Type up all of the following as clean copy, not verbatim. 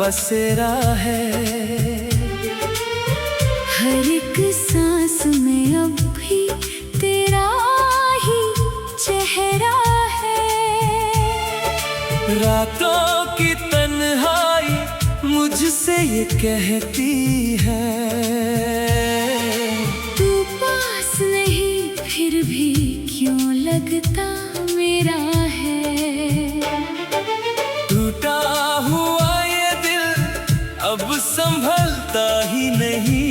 बसेरा है। हर एक सांस में अब भी तेरा ही चेहरा है। रातों की तन्हाई मुझसे ये कहती है, तू पास नहीं फिर भी क्यों लगता मेरा है। टूटा हुआ ये दिल अब संभलता ही नहीं।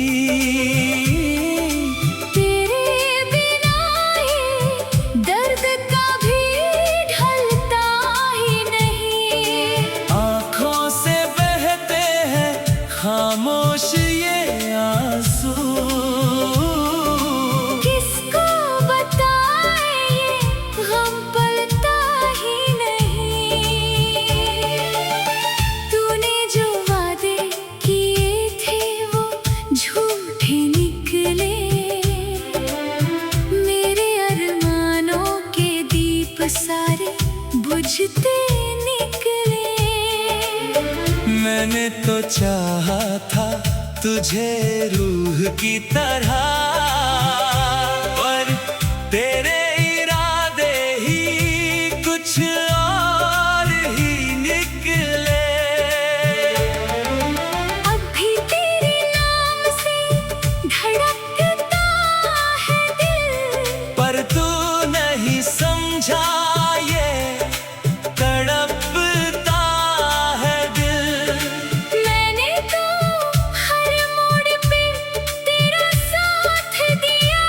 तेरे बिना ये दर्द कभी ढलता ही नहीं। आँखों से बहते हैं खामोश ये आंसू, किसको बताए ये गम पलता ही नहीं। तूने जो वादे किए थे वो झूठे निकले। मेरे अरमानों के दीप सारे बुझते निकले। मैंने तो चाहा था तुझे रूह की तरह, पर तेरे इरादे ही कुछ और ही निकले। अब भी तेरे नाम से धड़कता है दिल, पर तू नहीं समझा ये तड़पता है दिल। मैंने तो हर मोड़ पे तेरा साथ दिया,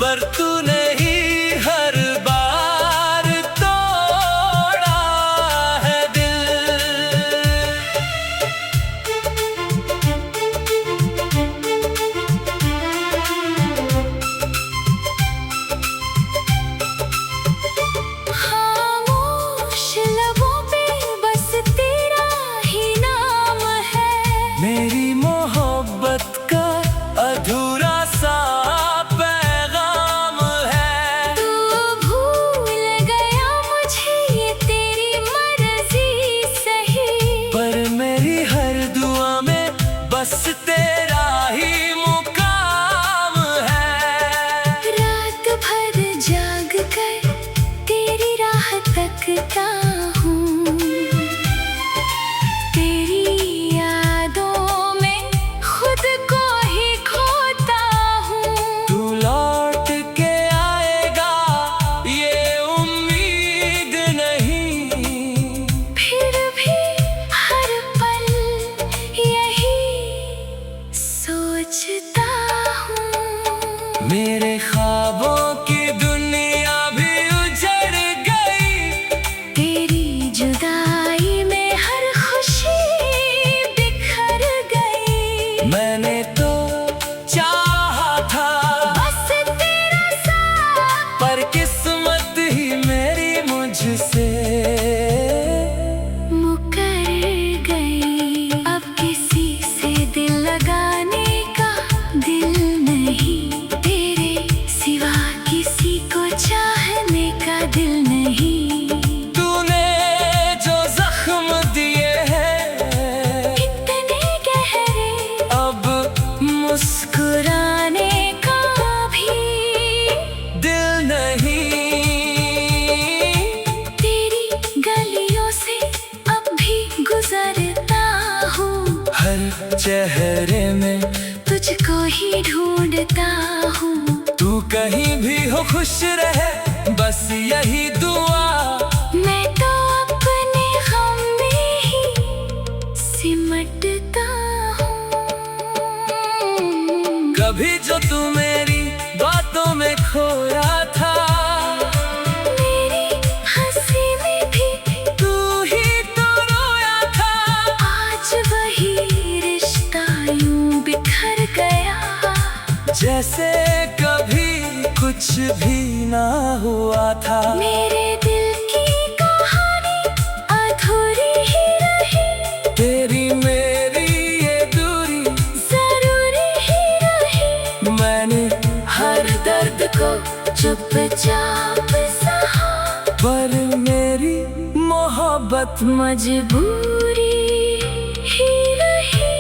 पर तू नहीं हर बार तोड़ा है दिल। खामोश लबों पे बस तेरा ही नाम है। मेरी मोहब्बत का अधूरा सा पैगाम है। तू भूल गया मुझे ये तेरी मर्जी सही, पर मेरी हर दुआ में बस तेरा ही मुकाम है। रात भर जाग कर तेरी राह तकता हूँ। तेरी यादों में खुद को ही खोता हूँ। तू लौट के आएगा ये उम्मीद नहीं, फिर भी हर पल यही सोचता हूँ। मेरे ख्वाबों की दुनिया भी उजड़ गई। तेरी जुदाई में हर खुशी बिखर गई। मैंने तो चाहा था बस तेरा साथ, पर किस्मत ही मेरी मुझसे मुकर गई। अब किसी से दिल लगाने का दिल नहीं, तेरे सिवा किसी को चाहने का दिल नहीं। तूने जो जख्म दिए हैं इतने गहरे अब मुस्कुराने का भी दिल नहीं। तेरी गलियों से अब भी गुजरता हूँ। हर चेहरे में तुझको ही ढूंढता हूँ। तू कहीं भी हो खुश रहे बस यही दुआ। मैं तो अपने गम में ही सिमटता हूँ। कभी जो तू मेरी बातों में खोया था, मेरी हंसी में भी तू ही तो रोया था। आज वही रिश्ता यूं बिखर गया, जैसे कभी कुछ भी ना हुआ था। मेरे दिल की कहानी अधूरी ही रही। तेरी मेरी ये दूरी जरूरी ही रही। मैंने हर दर्द को चुपचाप सहा, पर मेरी मोहब्बत मजबूरी ही रही।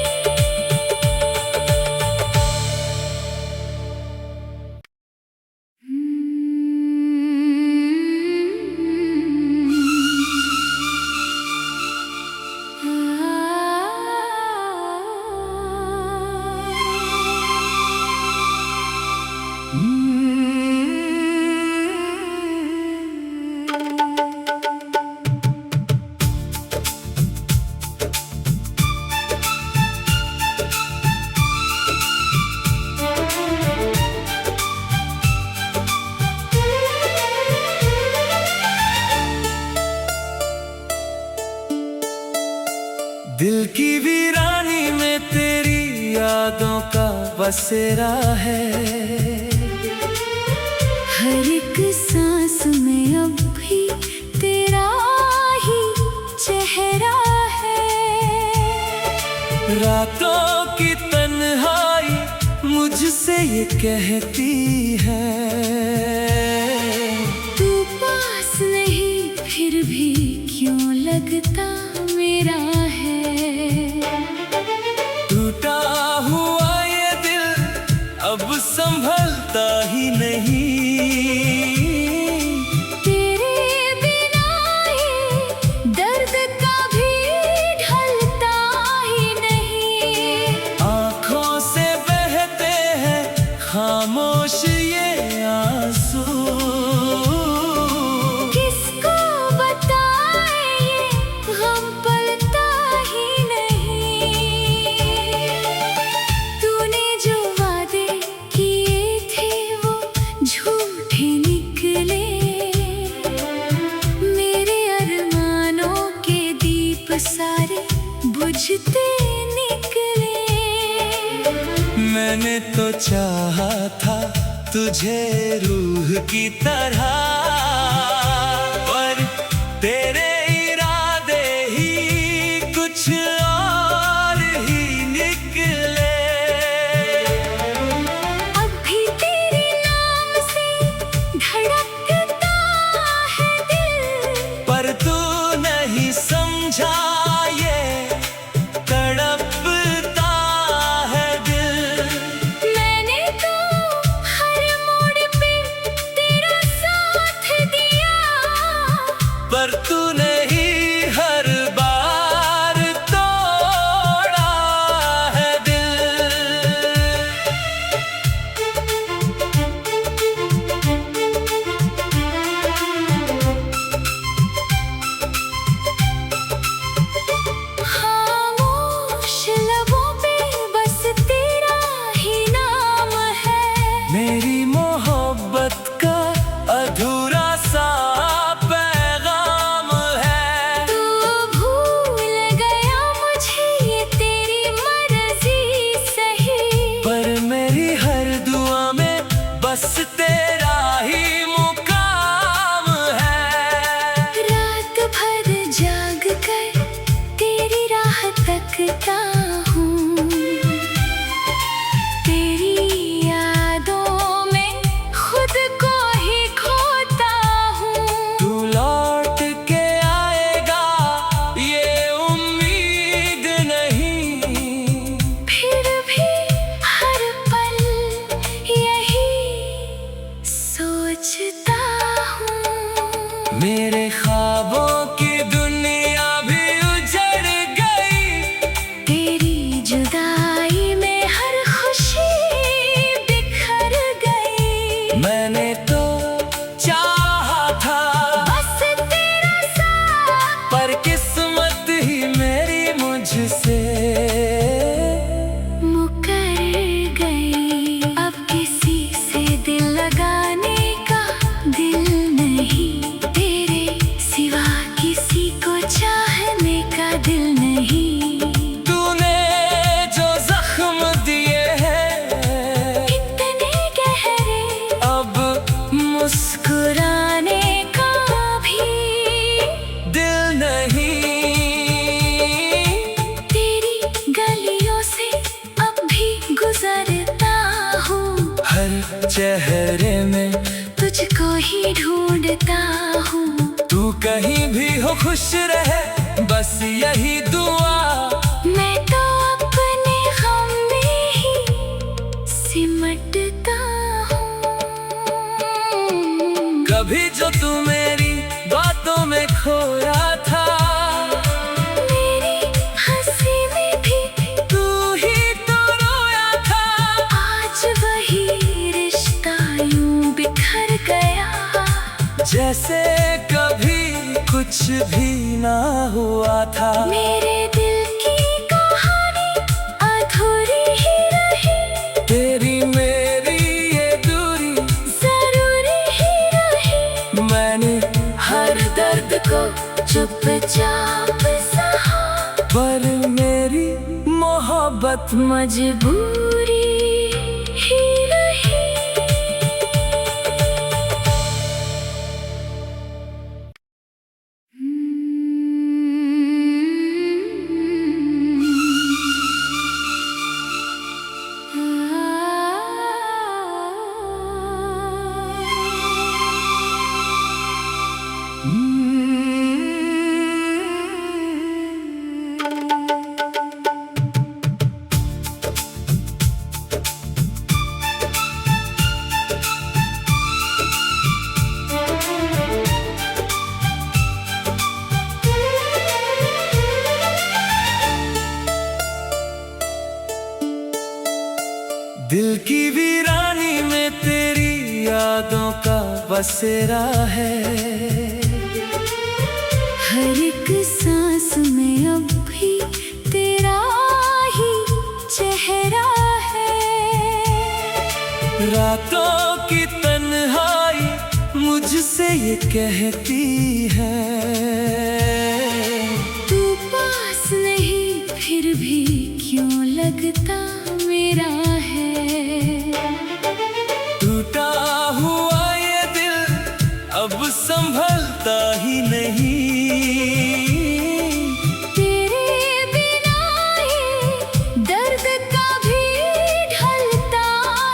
दिल की वीरानी में तेरी यादों का बसेरा है। हर एक सांस में अब भी तेरा ही चेहरा है। रातों की तन्हाई मुझसे ये कहती है, तू पास नहीं फिर भी क्यों लगता मेरा है। टूटा हुआ ये दिल अब संभलता ही नहीं। तेरे बिना ये दर्द कभी ढलता ही नहीं। आँखों से बहते हैं खामोश ये आंसू, किसको बताए ये गम पलता ही नहीं। तूने जो वादे किए थे वो झूठे निकले। मेरे अरमानों के दीप सारे बुझते निकले। मैंने तो चाहा था तुझे रूह की तरह, पर तेरे इरादे ही कुछ और ही निकले। अब भी तेरे नाम से धड़कता है दिल, पर तू नहीं समझा ये तड़पता है दिल। मैंने तो हर मोड़ पे तेरा साथ दिया, पर तू नहीं हर बार तोड़ा है दिल। खामोश लबों पे बस तेरा ही नाम है। मेरी मोहब्बत का अधूरा सा पैगाम है। तू भूल गया मुझे ये तेरी मर्जी सही, पर मेरी हर दुआ में बस तेरा ही मुकाम है। रात भर जाग कर तेरी राह तकता हूँ। तेरी यादों में खुद को ही खोता हूँ। तू लौट के आएगा ये उम्मीद नहीं, फिर भी हर पल यही सोचता हूँ। मेरे ख्वाबों की दुनिया भी उजड़ गई। तेरी जुदाई में हर खुशी बिखर गई। मैंने तो चाहा था बस तेरा साथ, पर किस्मत ही मेरी मुझसे मुकर गई। अब किसी से दिल लगाने का दिल नहीं, तेरे सिवा किसी को चाहने का दिल नहीं। तूने जो जख्म दिए हैं इतने गहरे, अब मुस्कुराने का भी दिल नहीं। तेरी गलियों से अब भी गुजरता हूँ। हर चेहरे में तुझको ही ढूंढता हूँ। तू कहीं भी हो खुश रहे, बस यही दुआ मैं कभी जो तू मेरी बातों में खोया था। मेरी हंसी में भी तू ही तो रोया था। आज वही रिश्ता यूं बिखर गया, जैसे कभी कुछ भी ना हुआ था। मेरे दिल की कहानी अधूरी ही रही, तेरी मेरी ये दूरी जरूरी ही रही। मैंने हर दर्द को चुपचाप सहा, पर मेरी मोहब्बत मजबूरी ही रही। दिल की वीरानी में तेरी यादों का बसेरा है। हर एक सांस में अब भी तेरा ही चेहरा है। रातों की तन्हाई मुझसे ये कहती है, तू पास नहीं फिर भी क्यों लगता मेरा है। टूटा हुआ ये दिल अब संभलता ही नहीं। तेरे बिना ये दर्द कभी ढलता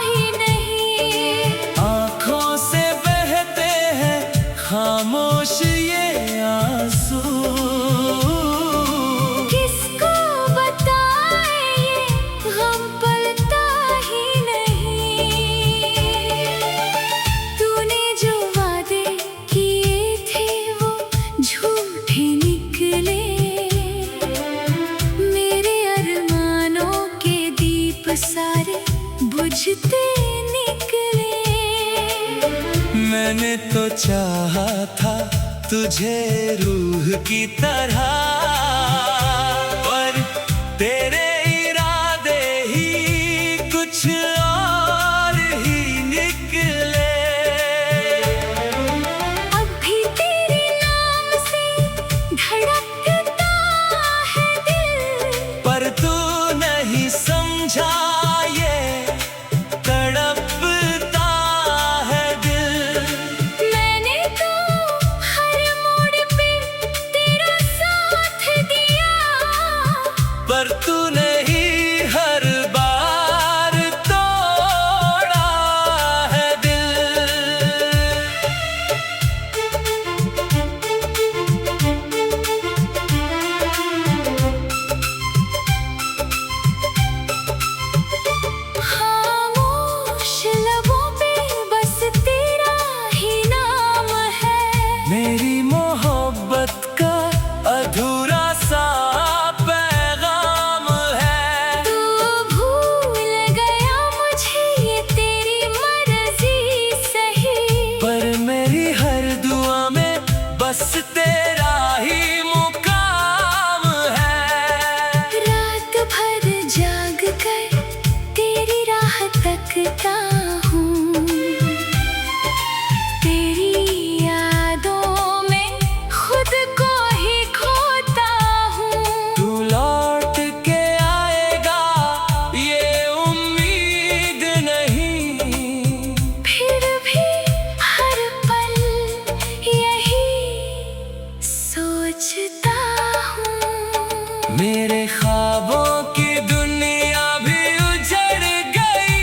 ही नहीं। आँखों से बहते हैं खामोश ये आंसू, किसको बताए ये गम पलता ही नहीं। तूने जो वादे किए थे वो झूठे निकले, मेरे अरमानों के दीप सारे बुझते निकले। मैंने तो चाहा था तुझे रूह की तरह, पर तेरे इरादे ही कुछ और ही निकले। अब भी तेरे नाम से धड़कता है दिल, पर तू नहीं समझा ये तड़पता है दिल। मैंने तो हर मोड़ पे तेरा साथ दिया, पर तू नहीं हर बार तोड़ा है दिल। खामोश लबों पे बस तेरा ही नाम है। मेरी मोहब्बत का अधूरा सा पैगाम है। तू भूल गया मुझे ये तेरी मर्जी सही, पर मेरी हर दुआ में बस तेरा ही मुकाम है। रात भर जाग कर तेरी राह तकता हूँ, तेरी यादों में खुद को ही खोता हूँ। तू लौट के आएगा ये उम्मीद नहीं, फिर भी हर पल यही सोचता हूँ। मेरे ख्वाबों की दुनिया भी उजड़ गई।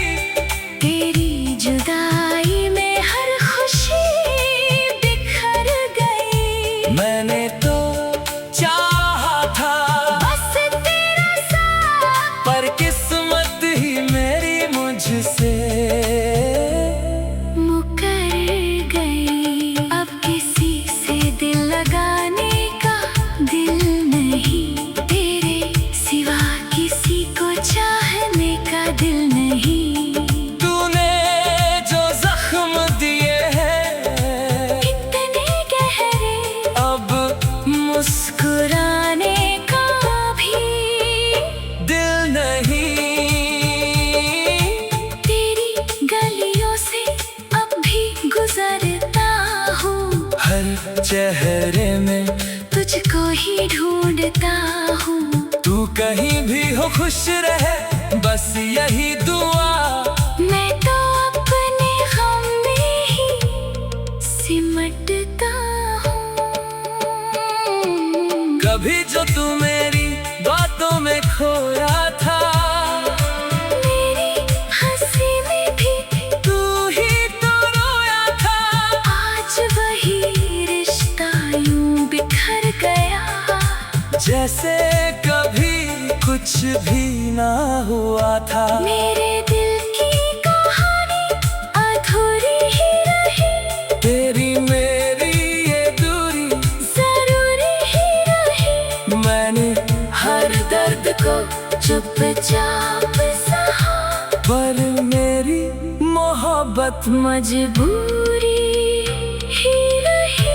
चेहरे में तुझको ही ढूंढता हूँ। तू कहीं भी हो खुश रहे, बस यही दुआ। मैं तो अपने गम में ही सिमटता हूँ। कभी जो तू मेरी बातों में खोया था, मेरी हंसी में भी तू ही तो रोया था। आज वही रिश्ता यूं बिखर गया, जैसे कभी कुछ भी ना हुआ था। मेरे दिल की कहानी अधूरी ही रही, तेरी मेरी ये दूरी जरूरी ही रही। मैंने हर दर्द को चुपचाप सहा, पर मेरी मोहब्बत मजबूरी ही रही।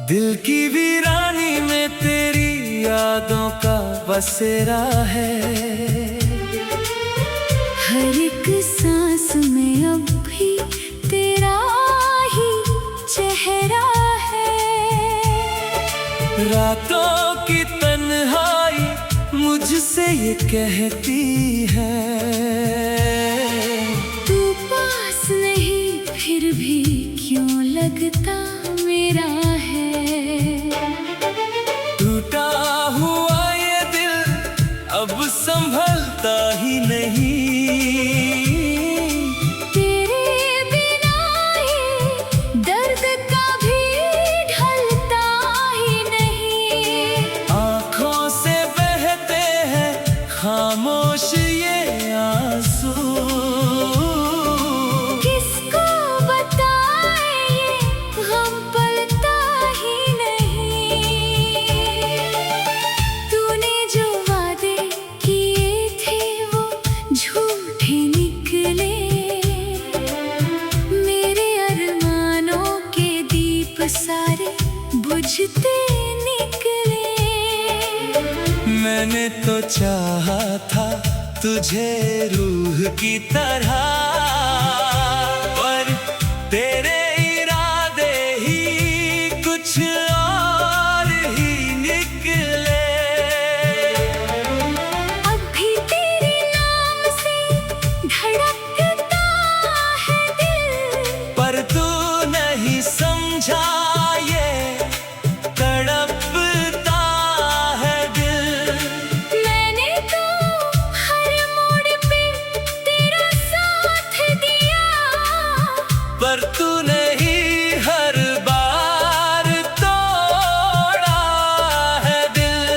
दिल की वीरानी में तेरी यादों का बसेरा है। हर एक सांस में अब भी तेरा ही चेहरा है। रातों की तन्हाई मुझसे ये कहती है, तू पास नहीं फिर भी क्यों लगता मेरा है। टूटा हुआ ये दिल अब संभलता ही नहीं। तेरे बिना ये दर्द कभी ढलता ही नहीं। आँखों से बहते हैं खामोश ये आंसू, किसको बताए ये गम पलता ही नहीं। तूने जो वादे किए थे वो झूठे निकले, मेरे अरमानों के दीप सारे बुझते निकले। मैंने तो चाहा था तुझे रूह की तरह, पर तेरे इरादे ही कुछ और ही निकले। अब भी तेरे नाम से धड़कता है दिल, पर तू नहीं समझा ये तड़पता है दिल। मैंने तो हर मोड़ पे तेरा साथ दिया, पर तू नहीं हर बार तोड़ा है दिल।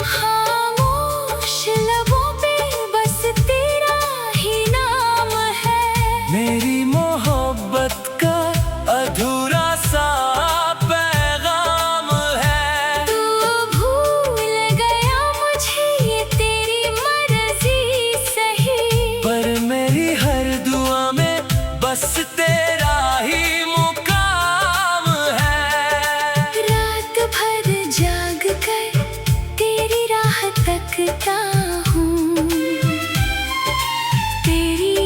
खामोश लबों पे बस तेरा ही नाम है। मेरी मोहब्बत का अधूरा सा पैगाम है। तू भूल गया मुझे ये तेरी मर्जी सही, पर मेरी हर दुआ में बस तेरा ही मुकाम है। रात भर जाग कर तेरी राह तकता हूँ। तेरी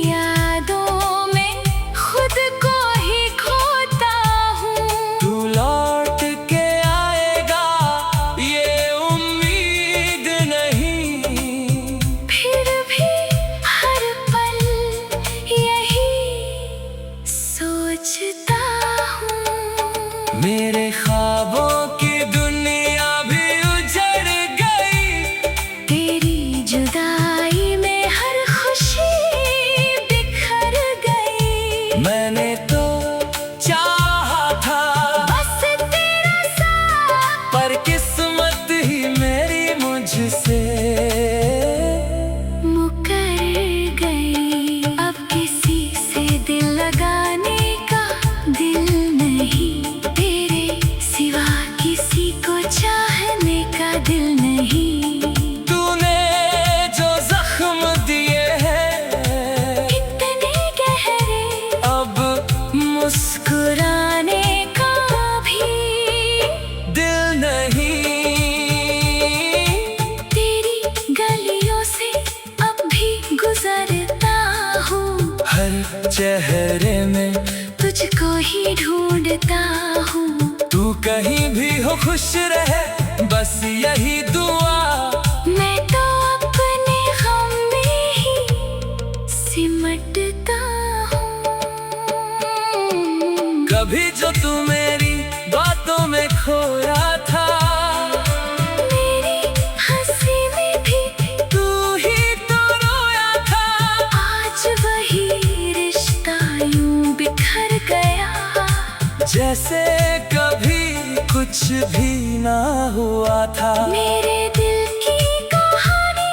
यादों में खुद को ही खोता हूँ। तू लौट के आएगा ये उम्मीद नहीं, फिर भी हर पल यही सोचता हूँ। मेरे ख्वाबों की दुनिया भी उजड़ गई। तेरी जुदाई करता हूँ। तू कहीं भी हो खुश रहे, बस यही दुआ। मैं तो अपने गम में ही सिमटता हूँ। कभी जो तू मेरी बातों में खोया था, मेरी हंसी में भी तू ही तो रोया था। आज वही रिश्ता यूं बिखर गया, जैसे कभी कुछ भी ना हुआ था। मेरे दिल की कहानी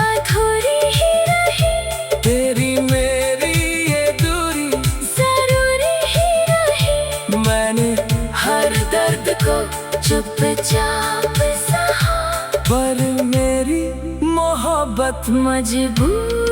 अधूरी ही रही, तेरी मेरी ये दूरी जरूरी ही रही। मैंने हर दर्द को चुपचाप सहा, पर मेरी मोहब्बत मजबूर